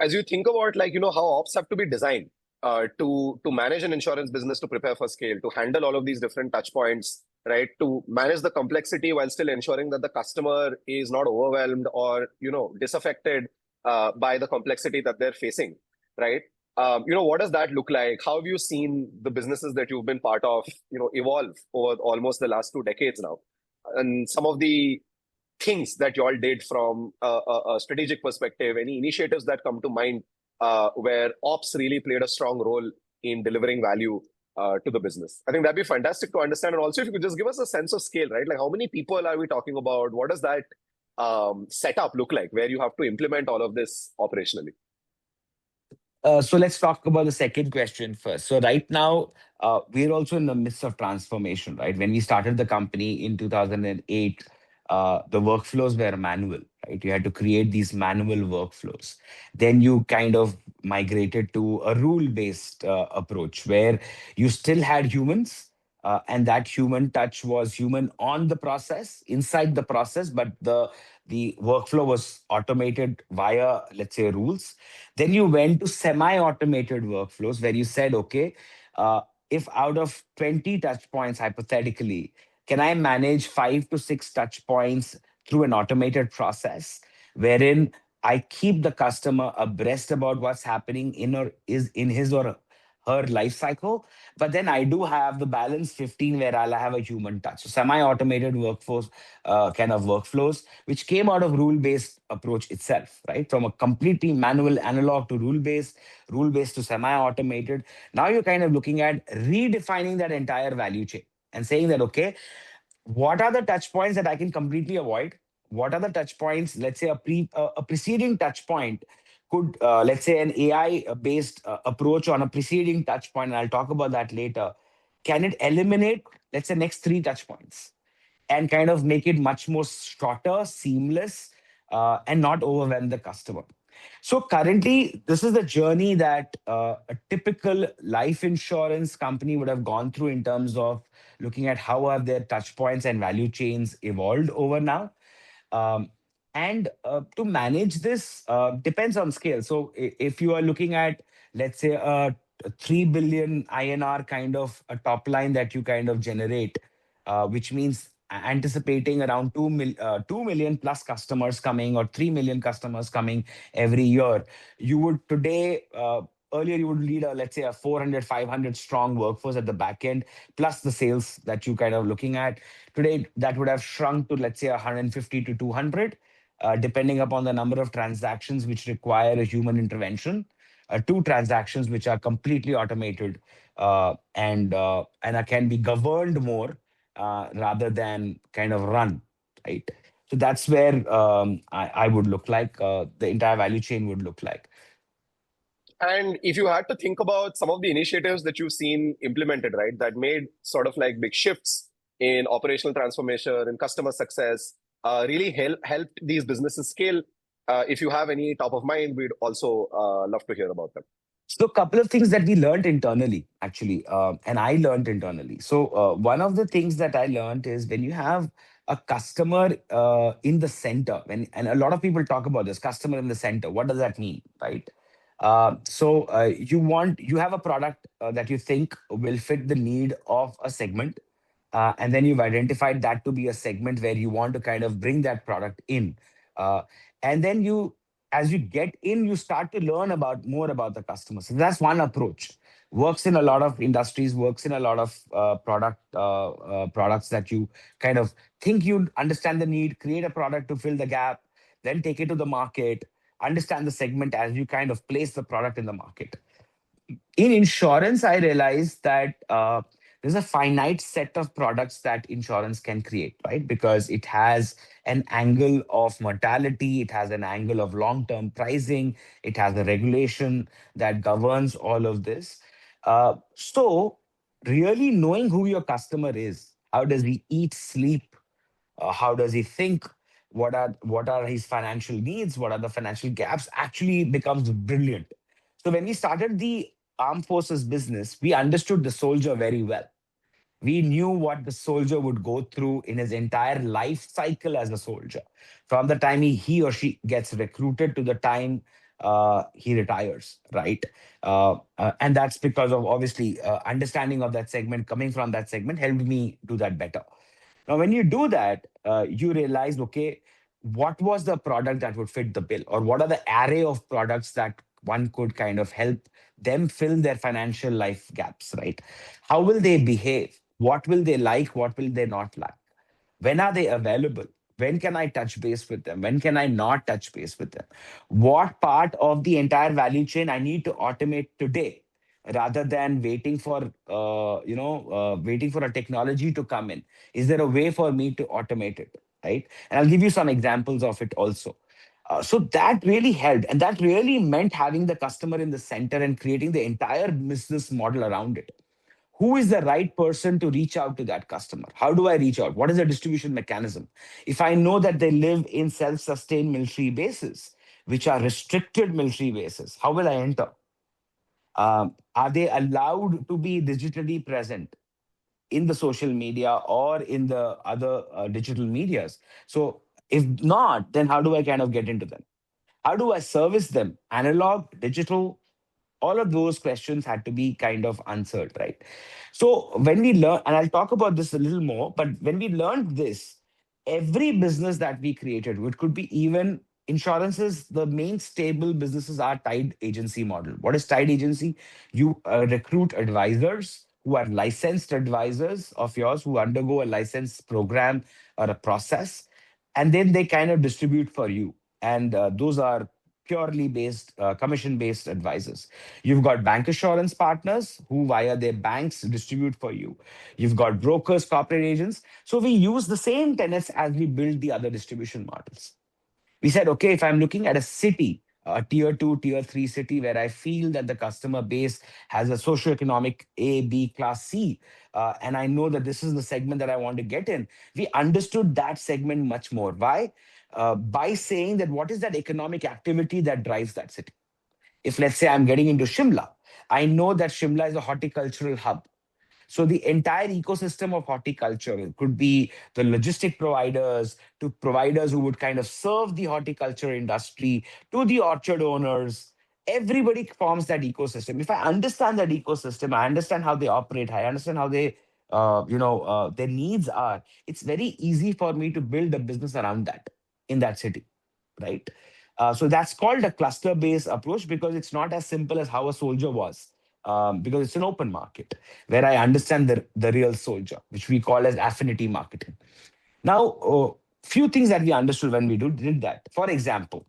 as you think about like, how ops have to be designed to manage an insurance business, to prepare for scale, to handle all of these different touch points, right? To manage the complexity while still ensuring that the customer is not overwhelmed or, disaffected by the complexity that they're facing, right? What does that look like? How have you seen the businesses that you've been part of, evolve over almost the last 2 decades now? And some of the things that you all did from a strategic perspective, any initiatives that come to mind where ops really played a strong role in delivering value to the business? I think that'd be fantastic to understand. And also, if you could just give us a sense of scale, right? Like, how many people are we talking about? What does that setup look like where you have to implement all of this operationally? So let's talk about the second question first. So right now, we're also in the midst of transformation, right? When we started the company in 2008, the workflows were manual, right? You had to create these manual workflows. Then you kind of migrated to a rule-based approach where you still had humans, and that human touch was human on the process, inside the process, but the workflow was automated via, let's say, rules. Then you went to semi-automated workflows where you said, okay, if out of 20 touch points, hypothetically, can I manage 5 to 6 touch points through an automated process wherein I keep the customer abreast about what's happening in his or her life cycle, but then I do have the balance 15 where I'll have a human touch. So semi-automated workforce kind of workflows, which came out of rule-based approach itself, right? From a completely manual analog to rule-based to semi-automated. Now you're kind of looking at redefining that entire value chain and saying that, okay, what are the touch points that I can completely avoid? What are the touch points? Let's say a preceding touch point could, let's say, an AI based approach on a preceding touch point, and I'll talk about that later. Can it eliminate, let's say, next 3 touch points and kind of make it much more shorter, seamless, and not overwhelm the customer? So currently, this is the journey that a typical life insurance company would have gone through in terms of looking at how have their touch points and value chains evolved over now. Um, and to manage this depends on scale. So if you are looking at, let's say, a 3 billion INR kind of a top line that you kind of generate, which means anticipating around 2 million plus customers coming or 3 million customers coming every year, you would today, earlier you would lead a, let's say, a 400, 500 strong workforce at the back end, plus the sales that you kind of looking at. Today, that would have shrunk to, let's say, 150 to 200, depending upon the number of transactions which require a human intervention. 2 transactions which are completely automated and can be governed more rather than kind of run, right? So that's where I would look like, the entire value chain would look like. And if you had to think about some of the initiatives that you've seen implemented, right, that made sort of like big shifts in operational transformation and customer success, really helped these businesses scale. If you have any top of mind, we'd also love to hear about them. So, a couple of things that we learned internally, actually, and I learned internally. So, one of the things that I learned is when you have a customer in the center, and a lot of people talk about this customer in the center. What does that mean, right? You have a product that you think will fit the need of a segment, and then you've identified that to be a segment where you want to kind of bring that product in, uh, and then as you get in, you start to learn about more about the customer. So that's one approach. Works in a lot of industries, works in a lot of products that you kind of think you understand the need, create a product to fill the gap, then take it to the market, understand the segment as you kind of place the product in the market. In insurance, I realized that there's a finite set of products that insurance can create, right? Because it has an angle of mortality, it has an angle of long term pricing, it has a regulation that governs all of this. So, really knowing who your customer is, how does he eat, sleep, how does he think, what are his financial needs, what are the financial gaps, actually becomes brilliant. So when we started the armed forces business, we understood the soldier very well. We knew what the soldier would go through in his entire life cycle as a soldier, from the time he or she gets recruited to the time he retires, right? And that's because of obviously understanding of that segment, coming from that segment helped me do that better. Now, when you do that, you realize, okay, what was the product that would fit the bill, or what are the array of products that one could kind of help them fill their financial life gaps, right? How will they behave? What will they like? What will they not like? When are they available? When can I touch base with them? When can I not touch base with them? What part of the entire value chain I need to automate today rather than waiting for waiting for a technology to come in? Is there a way for me to automate it, right? And I'll give you some examples of it also. So that really helped, and that really meant having the customer in the center and creating the entire business model around it. Who is the right person to reach out to that customer? How do I reach out? What is the distribution mechanism? If I know that they live in self-sustained military bases, which are restricted military bases, how will I enter? Are they allowed to be digitally present in the social media or in the other digital medias? So if not, then how do I kind of get into them? How do I service them? Analog, digital, all of those questions had to be kind of answered, right? So when we learn, and I'll talk about this a little more, but when we learned this, every business that we created, which could be even insurances, the main stable businesses are tied agency model. What is tied agency? You recruit advisors who are licensed advisors of yours who undergo a license program or a process, and then they kind of distribute for you. And those are purely based commission based advisors. You've got bank assurance partners who via their banks distribute for you. You've got brokers, corporate agents. So we use the same tenets as we build the other distribution models. We said, okay, if I'm looking at a city, a tier two, tier three city where I feel that the customer base has a socioeconomic A, B, class C, and I know that this is the segment that I want to get in, we understood that segment much more. Why? By saying that what is that economic activity that drives that city? If let's say I'm getting into Shimla, I know that Shimla is a horticultural hub. So the entire ecosystem of horticulture, it could be the logistic providers to providers who would kind of serve the horticulture industry to the orchard owners. Everybody forms that ecosystem. If I understand that ecosystem, I understand how they operate, I understand how they, their needs are. It's very easy for me to build a business around that in that city, right? So that's called a cluster-based approach because it's not as simple as how a soldier was, because it's an open market where I understand the real soldier, which we call as affinity marketing. Now, few things that we understood when we did that. For example,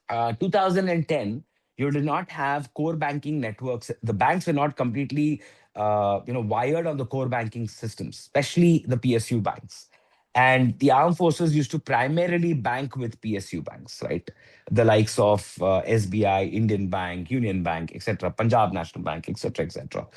2010, you did not have core banking networks. The banks were not completely, wired on the core banking systems, especially the PSU banks. And the armed forces used to primarily bank with PSU banks, right? The likes of SBI, Indian Bank, Union Bank, etc., Punjab National Bank, etc., etc.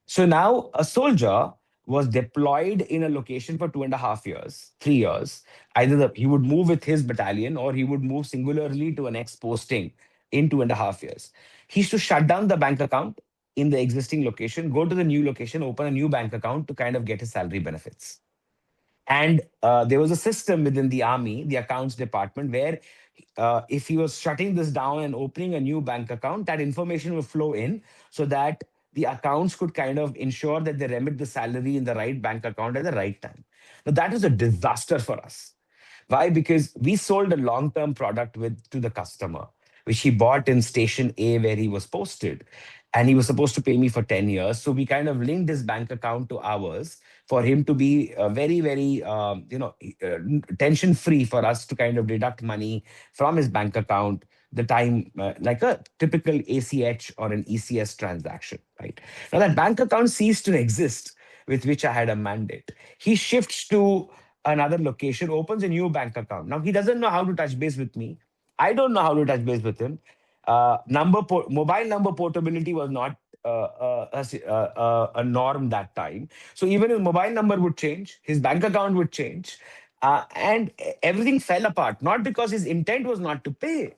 So now a soldier was deployed in a location for 2.5 years, 3 years. Either he would move with his battalion or he would move singularly to a next posting in 2.5 years. He used to shut down the bank account in the existing location, go to the new location, open a new bank account to kind of get his salary benefits. And there was a system within the army, the accounts department, where if he was shutting this down and opening a new bank account, that information would flow in so that the accounts could kind of ensure that they remit the salary in the right bank account at the right time. Now, that was a disaster for us. Why? Because we sold a long term product to the customer, which he bought in station A where he was posted. And he was supposed to pay me for 10 years. So we kind of linked his bank account to ours for him to be very, very, tension free for us to kind of deduct money from his bank account the time, like a typical ACH or an ECS transaction, right? Now that bank account ceased to exist with which I had a mandate. He shifts to another location, opens a new bank account. Now he doesn't know how to touch base with me. I don't know how to touch base with him. Mobile number portability was not a norm that time. So even his mobile number would change, his bank account would change, and everything fell apart. Not because his intent was not to pay,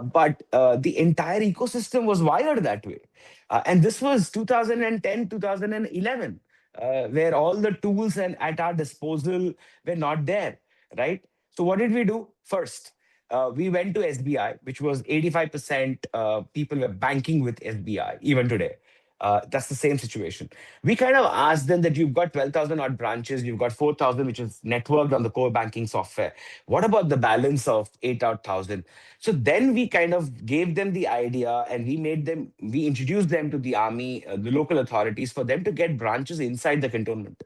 but the entire ecosystem was wired that way. And this was 2010, 2011, where all the tools and at our disposal were not there, right? So what did we do first? we went to SBI, which was 85% people were banking with SBI even today. That's the same situation. We kind of asked them that you've got 12,000 odd branches, you've got 4,000, which is networked on the core banking software. What about the balance of 8,000? So then we kind of gave them the idea and we introduced them to the army, the local authorities for them to get branches inside the cantonment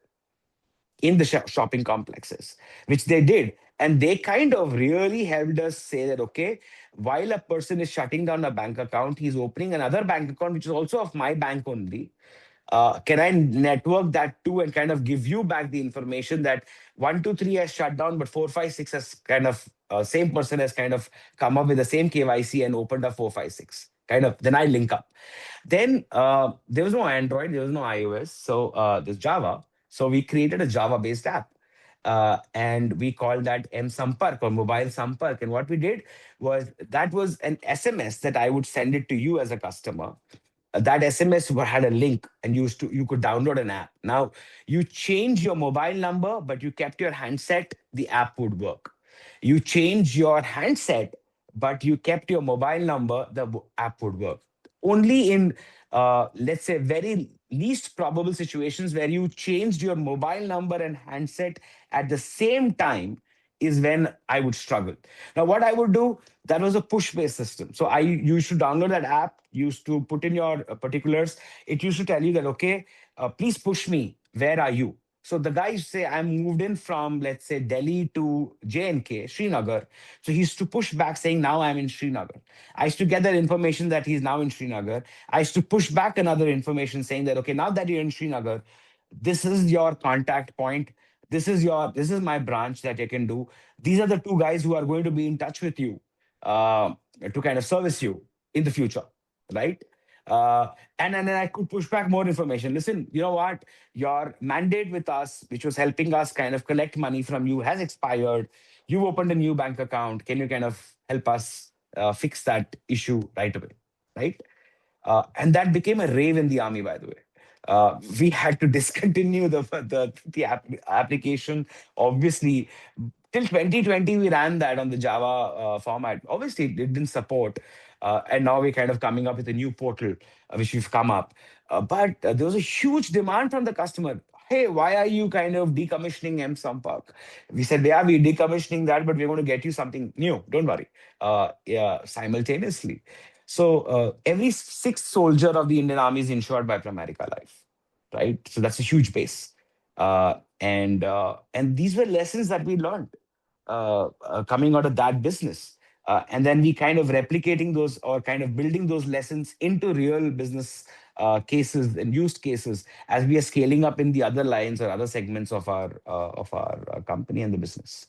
in the shopping complexes, which they did. And they kind of really helped us say that, okay, while a person is shutting down a bank account, he's opening another bank account, which is also of my bank only. Can I network that too and kind of give you back the information that 1, 2, 3 has shut down, but 4, 5, 6 has kind of same person has kind of come up with the same KYC and opened up 4, 5, 6. Kind of then I link up. Then there was no Android, there was no iOS, so there's Java. So we created a Java-based app. And we called that M Sampark or Mobile Sampark. And what we did was that was an SMS that I would send it to you as a customer. That SMS had a link and you could download an app. Now you change your mobile number, but you kept your handset, the app would work. You change your handset, but you kept your mobile number, the app would work. Only in let's say very least probable situations where you changed your mobile number and handset at the same time is when I would struggle. Now, what I would do, that was a push-based system. So I used to download that app, used to put in your particulars. It used to tell you that, okay, please push me. Where are you? So the guy used to say, I'm moved in from, let's say, Delhi to JNK, Srinagar. So he used to push back saying, now I'm in Srinagar. I used to get that information that he's now in Srinagar. I used to push back another information saying that, okay, now that you're in Srinagar, this is your contact point. This is my branch that you can do. These are the two guys who are going to be in touch with you to kind of service you in the future, right? Uh, and then I could push back more information. Listen, you know what? Your mandate with us, which was helping us kind of collect money from you, has expired. You've opened a new bank account. Can you kind of help us fix that issue right away? Right? And that became a rave in the army, by the way. We had to discontinue application. Obviously, till 2020, we ran that on the Java format. Obviously, it didn't support. And now we're kind of coming up with a new portal, which we've come up. But there was a huge demand from the customer. Hey, why are you kind of decommissioning M Sampark? We said, yeah, we're decommissioning that, but we're going to get you something new. Don't worry. Yeah, simultaneously. So every sixth soldier of the Indian Army is insured by Pramerica Life, right? So that's a huge base. And these were lessons that we learned coming out of that business. And then we kind of replicating those or kind of building those lessons into real business cases and used cases as we are scaling up in the other lines or other segments of our company and the business.